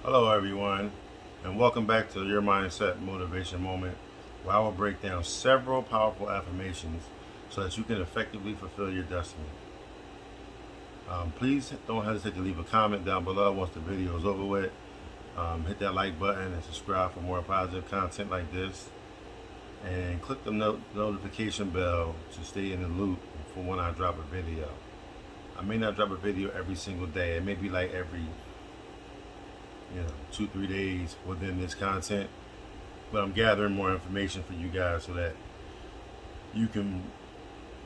Hello everyone, and welcome back to your Mindset Motivation Moment, where I will break down several powerful affirmations so that you can effectively fulfill your destiny. Please don't hesitate to leave a comment down below once the video is over with. Hit that like button and subscribe for more positive content like this. And click the notification bell to stay in the loop for when I drop a video. I may not drop a video every single day. It may be like every 2-3 days within this content, but I'm gathering more information for you guys so that you can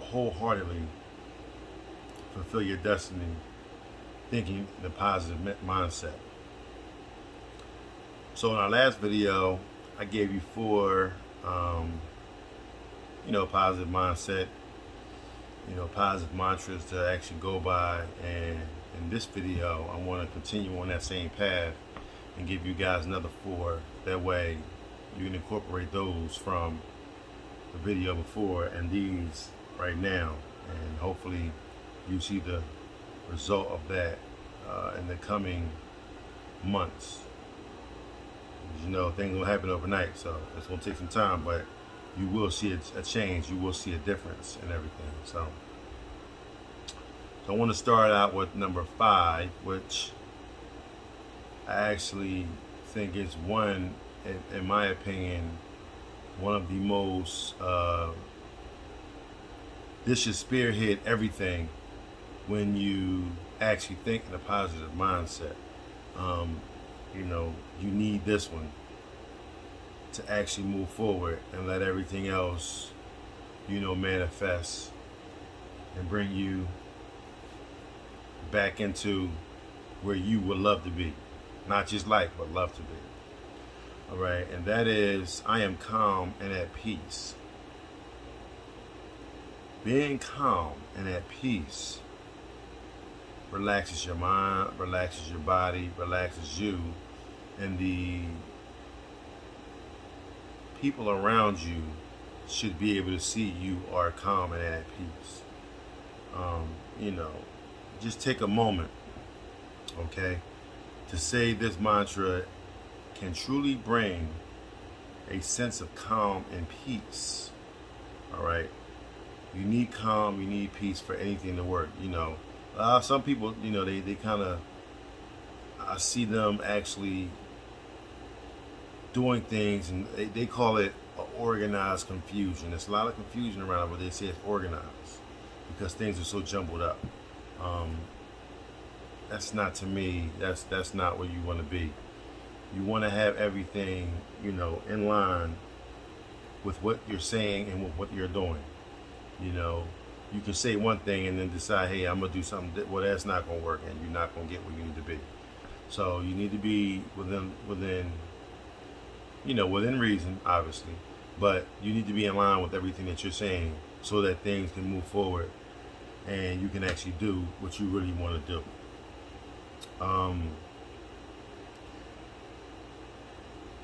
wholeheartedly fulfill your destiny thinking in a positive mindset. So in our last video I gave you four positive mindset, positive mantras to actually go by, and in this video I want to continue on that same path and give you guys another four. That way you can incorporate those from the video before and these right now, and hopefully you see the result of that in the coming months. Things will happen overnight, so it's going to take some time, but you will see a change. You will see a difference in everything. So I want to start out with number 5, which I actually think is one, in my opinion, one of the most, this should spearhead everything when you actually think in a positive mindset. You need this one to actually move forward and let everything else, manifest and bring you back into where you would love to be. Not just like, but love to be. All right, and that is, I am calm and at peace. Being calm and at peace relaxes your mind, relaxes your body, relaxes you, and the people around you should be able to see you are calm and at peace. Just take a moment, okay, to say this mantra can truly bring a sense of calm and peace. All right, you need calm, you need peace for anything to work. Some people, they kind of, I see them actually doing things, and they call it organized confusion. There's a lot of confusion around it, but they say it's organized because things are so jumbled up. That's not, to me, that's not where you want to be. You want to have everything, in line with what you're saying and with what you're doing. You can say one thing and then decide, hey, I'm going to do something. Well, that's not going to work, and you're not going to get where you need to be. So you need to be within reason, obviously, but you need to be in line with everything that you're saying so that things can move forward and you can actually do what you really want to do. I'm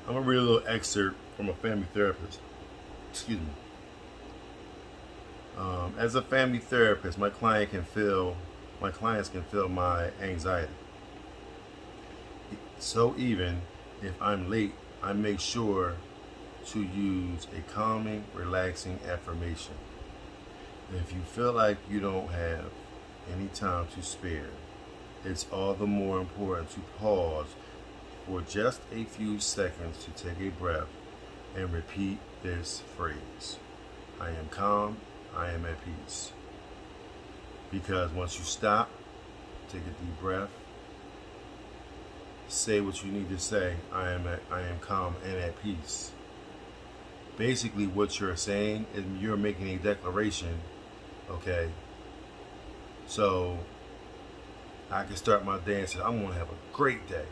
going to read a little excerpt from a family therapist. Excuse me. As a family therapist, my clients can feel my anxiety. So even if I'm late, I make sure to use a calming, relaxing affirmation. If you feel like you don't have any time to spare, it's all the more important to pause for just a few seconds to take a breath and repeat this phrase. I am calm, I am at peace. Because once you stop, take a deep breath, say what you need to say, I am calm and at peace. Basically what you're saying is you're making a declaration, okay? So I can start my day and say, I'm going to have a great day,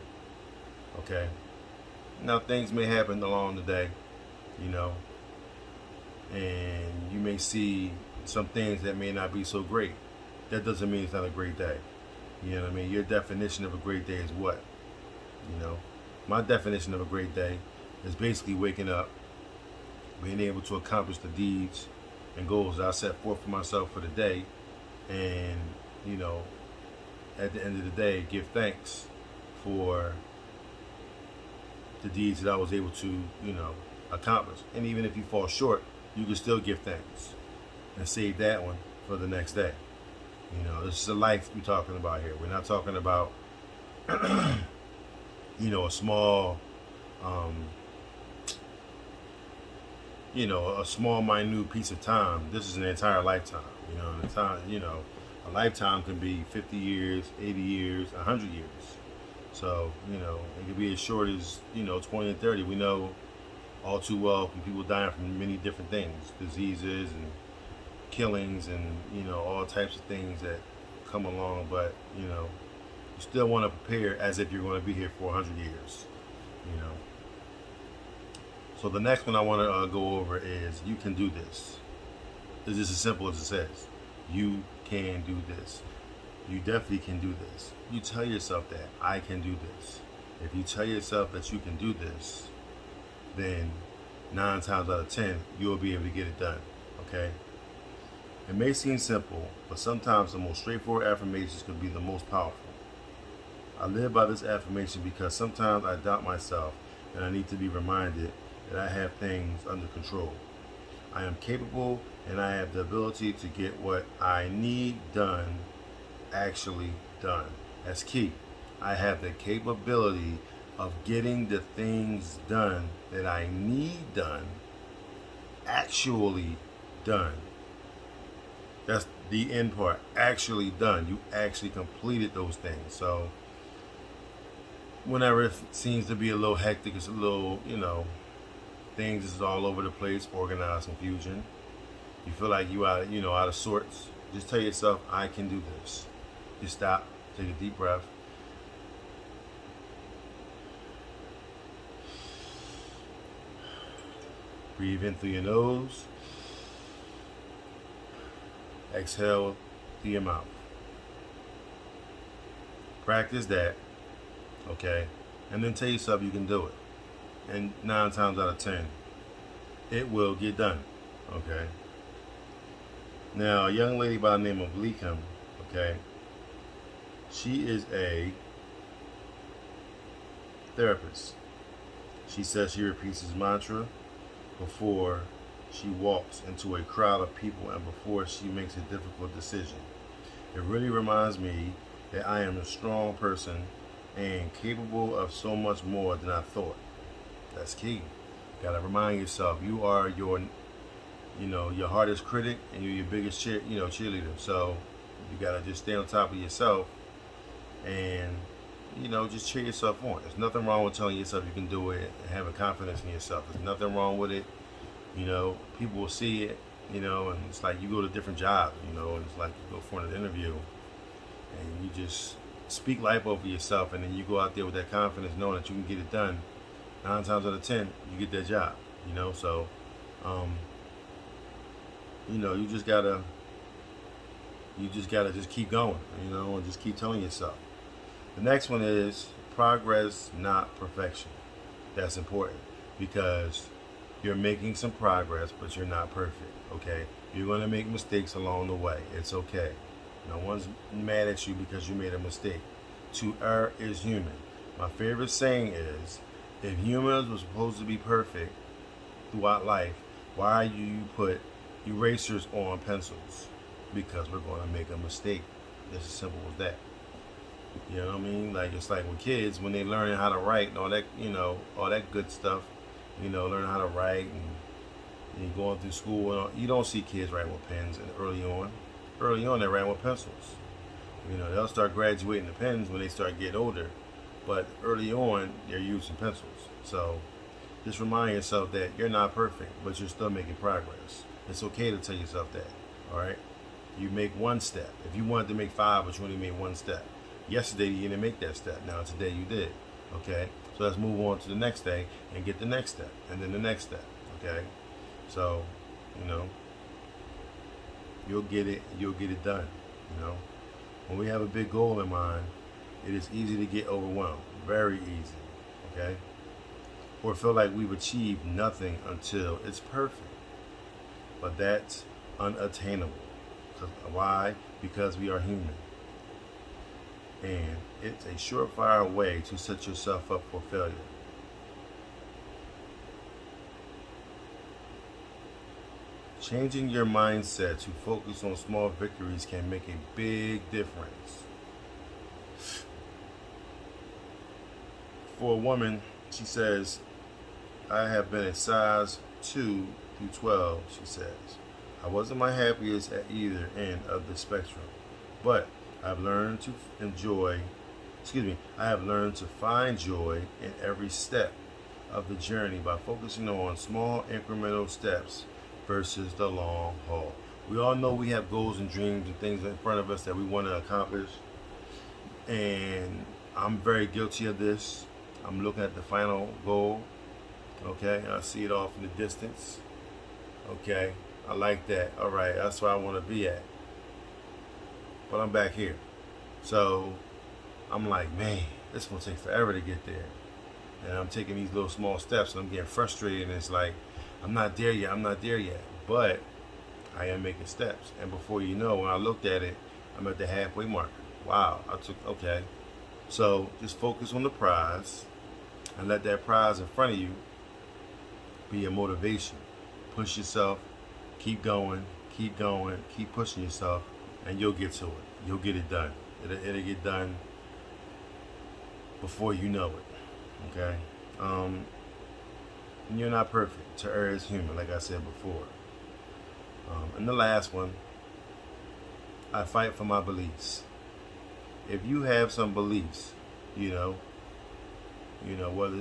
okay? Now things may happen along the day, and you may see some things that may not be so great. That doesn't mean it's not a great day. You know what I mean? Your definition of a great day is what? My definition of a great day is basically waking up, being able to accomplish the deeds and goals that I set forth for myself for the day, and at the end of the day, give thanks for the deeds that I was able to, accomplish. And even if you fall short, you can still give thanks and save that one for the next day. This is a life we're talking about here. We're not talking about, a small, a small, minute piece of time. This is an entire lifetime. A lifetime can be 50 years, 80 years, 100 years. So, it could be as short as, 20 and 30. We know all too well from people dying from many different things, diseases and killings and, all types of things that come along. But, you still want to prepare as if you're going to be here for 100 years, So the next one I want to go over is you can do this. It's just as simple as it says. You can do this. You definitely can do this. You tell yourself that I can do this. If you tell yourself that you can do this, then 9 times out of 10, you'll be able to get it done. Okay? It may seem simple, but sometimes the most straightforward affirmations can be the most powerful. I live by this affirmation because sometimes I doubt myself and I need to be reminded that I have things under control. I am capable and I have the ability to get what I need done actually done. That's key. I have the capability of getting the things done that I need done actually done. That's the end part. Actually done. You actually completed those things. So whenever it seems to be a little hectic, it's a little, things is all over the place, organized confusion. You feel like you out of sorts. Just tell yourself, I can do this. Just stop, take a deep breath. Breathe in through your nose. Exhale through your mouth. Practice that, okay? And then tell yourself you can do it. And 9 times out of 10, it will get done, okay? Now, a young lady by the name of Leekum, okay? She is a therapist. She says she repeats his mantra before she walks into a crowd of people and before she makes a difficult decision. It really reminds me that I am a strong person and capable of so much more than I thought. That's key. Gotta remind yourself you are your hardest critic and you're your biggest cheerleader. So you gotta just stay on top of yourself and just cheer yourself on. There's nothing wrong with telling yourself you can do it and having confidence in yourself. There's nothing wrong with it. People will see it, and it's like you go to different jobs, and it's like you go for an interview and you just speak life over yourself, and then you go out there with that confidence knowing that you can get it done. 9 times out of 10, you get that job, so, you just gotta just keep going, and just keep telling yourself. The next one is progress, not perfection. That's important because you're making some progress, but you're not perfect, okay? You're going to make mistakes along the way. It's okay. No one's mad at you because you made a mistake. To err is human. My favorite saying is, if humans were supposed to be perfect throughout life, why do you put erasers on pencils? Because we're going to make a mistake. It's as simple as that. You know what I mean? Like, it's like with kids, when they learning how to write and all that, all that good stuff, learning how to write and going through school. You don't see kids writing with pens early on. Early on, they're writing with pencils. They'll start graduating the pens when they start getting older. But early on, they're using pencils. So just remind yourself that you're not perfect, but you're still making progress. It's okay to tell yourself that, all right? You make one step. If you wanted to make 5, but you only made 1 step. Yesterday, you didn't make that step. Now, today, you did, okay? So let's move on to the next day and get the next step, and then the next step, okay? So, you'll get it done, When we have a big goal in mind, it is easy to get overwhelmed, very easy, okay? Or feel like we've achieved nothing until it's perfect. But that's unattainable. Why? Because we are human. And it's a surefire way to set yourself up for failure. Changing your mindset to focus on small victories can make a big difference. For a woman, she says, I have been a size 2 through 12, she says. I wasn't my happiest at either end of the spectrum, but I've learned to I have learned to find joy in every step of the journey by focusing on small incremental steps versus the long haul. We all know we have goals and dreams and things in front of us that we want to accomplish, and I'm very guilty of this. I'm looking at the final goal. Okay, I see it off in the distance. Okay, I like that. All right, that's where I want to be at. But I'm back here. So I'm like, man, it's going to take forever to get there. And I'm taking these little small steps and I'm getting frustrated. And it's like, I'm not there yet. But I am making steps. And before you know, when I looked at it, I'm at the halfway mark. Wow, okay. So just focus on the prize and let that prize in front of you be your motivation. Push yourself, keep going, keep pushing yourself, and you'll get to it. You'll get it done. It'll get done before you know it. Okay? And you're not perfect. To err is human, like I said before. And the last one, I fight for my beliefs. If you have some beliefs, whether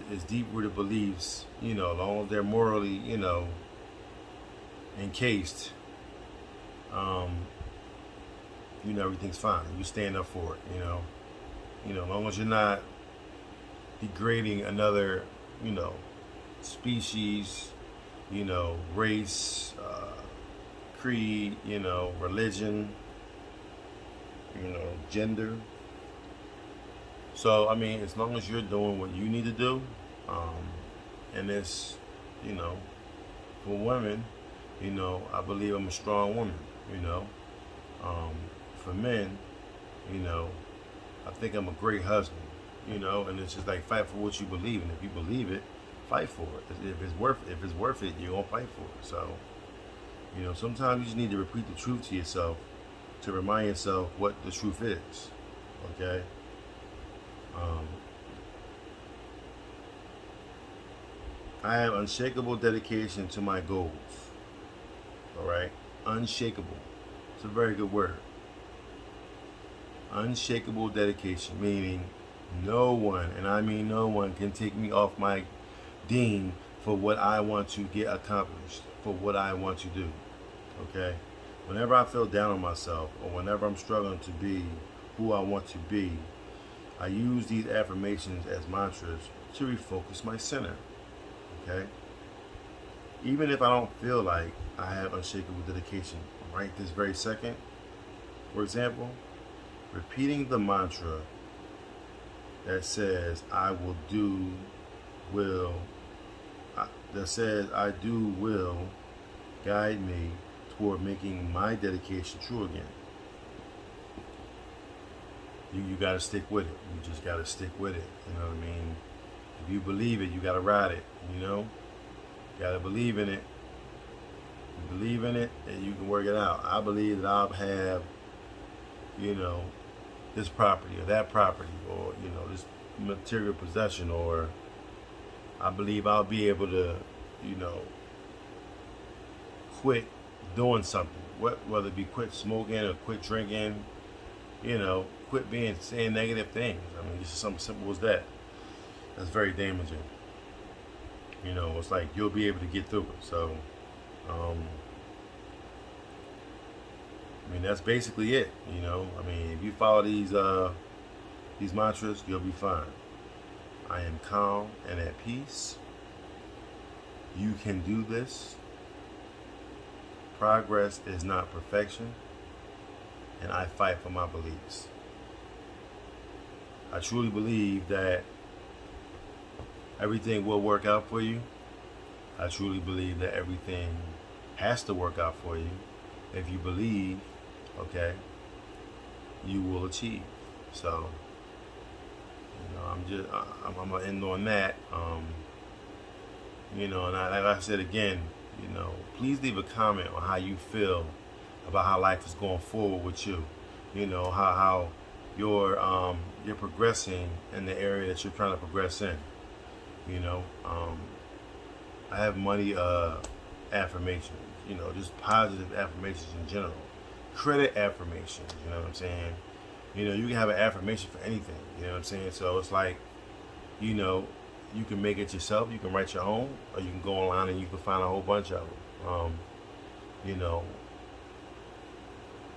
it's deep-rooted beliefs, as long as they're morally, encased, everything's fine. You stand up for it, as long as you're not degrading another, species, race, creed, religion, gender. So, as long as you're doing what you need to do, and it's, for women, I believe I'm a strong woman, for men, I think I'm a great husband, and it's just like fight for what you believe in. If you believe it, fight for it. If it's worth it, you're gonna fight for it. So, sometimes you just need to repeat the truth to yourself to remind yourself what the truth is. Okay. I have unshakable dedication to my goals. All right, unshakable. It's a very good word. Unshakable dedication, meaning no one, and I mean no one, can take me off my game for what I want to get accomplished, for what I want to do. Okay? Whenever I feel down on myself, or whenever I'm struggling to be who I want to be, I use these affirmations as mantras to refocus my center. Okay? Even if I don't feel like I have unshakable dedication right this very second, for example, repeating the mantra that says I will guide me toward making my dedication true again. You got to stick with it. You just got to stick with it. You know what I mean? If you believe it, you got to ride it. You got to believe in it. You believe in it, and you can work it out. I believe that I'll have, this property or that property, or this material possession, or I believe I'll be able to, quit doing something. Whether it be quit smoking or quit drinking, quit saying negative things. This is something simple as that. That's very damaging. It's like you'll be able to get through it. So, that's basically it. If you follow these mantras, you'll be fine. I am calm and at peace. You can do this. Progress is not perfection. And I fight for my beliefs. I truly believe that everything will work out for you. I truly believe that everything has to work out for you. If you believe, okay, you will achieve. So, I'm gonna end on that. And like I said again, please leave a comment on how you feel about how life is going forward with you. How you're progressing in the area that you're trying to progress in. You know, I have money affirmations. Just positive affirmations in general. Credit affirmations. You know what I'm saying? You can have an affirmation for anything. You know what I'm saying? So it's like, you can make it yourself. You can write your own, or you can go online and you can find a whole bunch of them.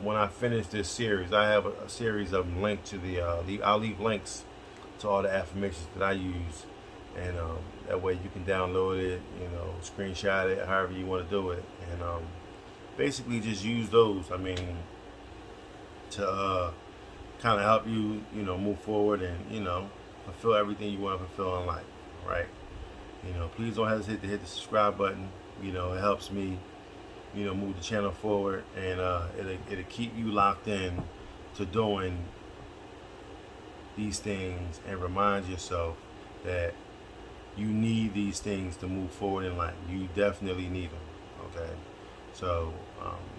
When I finish this series, I have a series of them linked to I'll leave links to all the affirmations that I use, and that way you can download it, screenshot it, however you want to do it, and basically just use those. To kind of help you, move forward and fulfill everything you want to fulfill in life, right? Please don't hesitate to hit the subscribe button. It helps me, move the channel forward, and it'll keep you locked in to doing these things, and remind yourself that you need these things to move forward in life. You definitely need them. Okay, so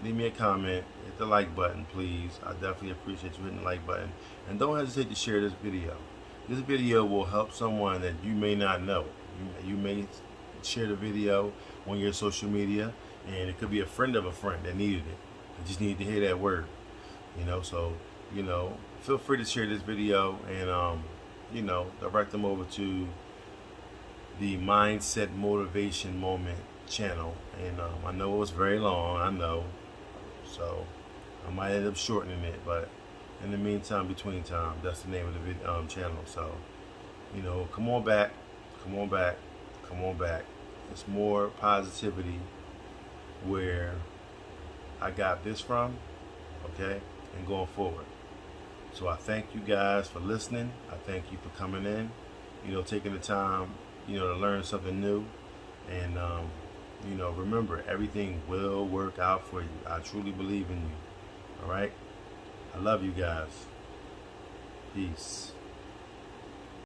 leave me a comment, hit the like button, please. I definitely appreciate you hitting the like button, and don't hesitate to share this video. This video will help someone that you may not know. You may share the video on your social media, and it could be a friend of a friend that needed it. They just need to hear that word. So feel free to share this video, and direct them over to the Mindset Motivation Moment channel. And I know it was very long, I know, so I might end up shortening it, but in the meantime, between time, that's the name of the channel. So come on back, come on back, come on back. It's more positivity where I got this from, okay, and going forward. So I thank you guys for listening. I thank you for coming in, taking the time, to learn something new. And remember, everything will work out for you. I truly believe in you. All right? I love you guys. Peace.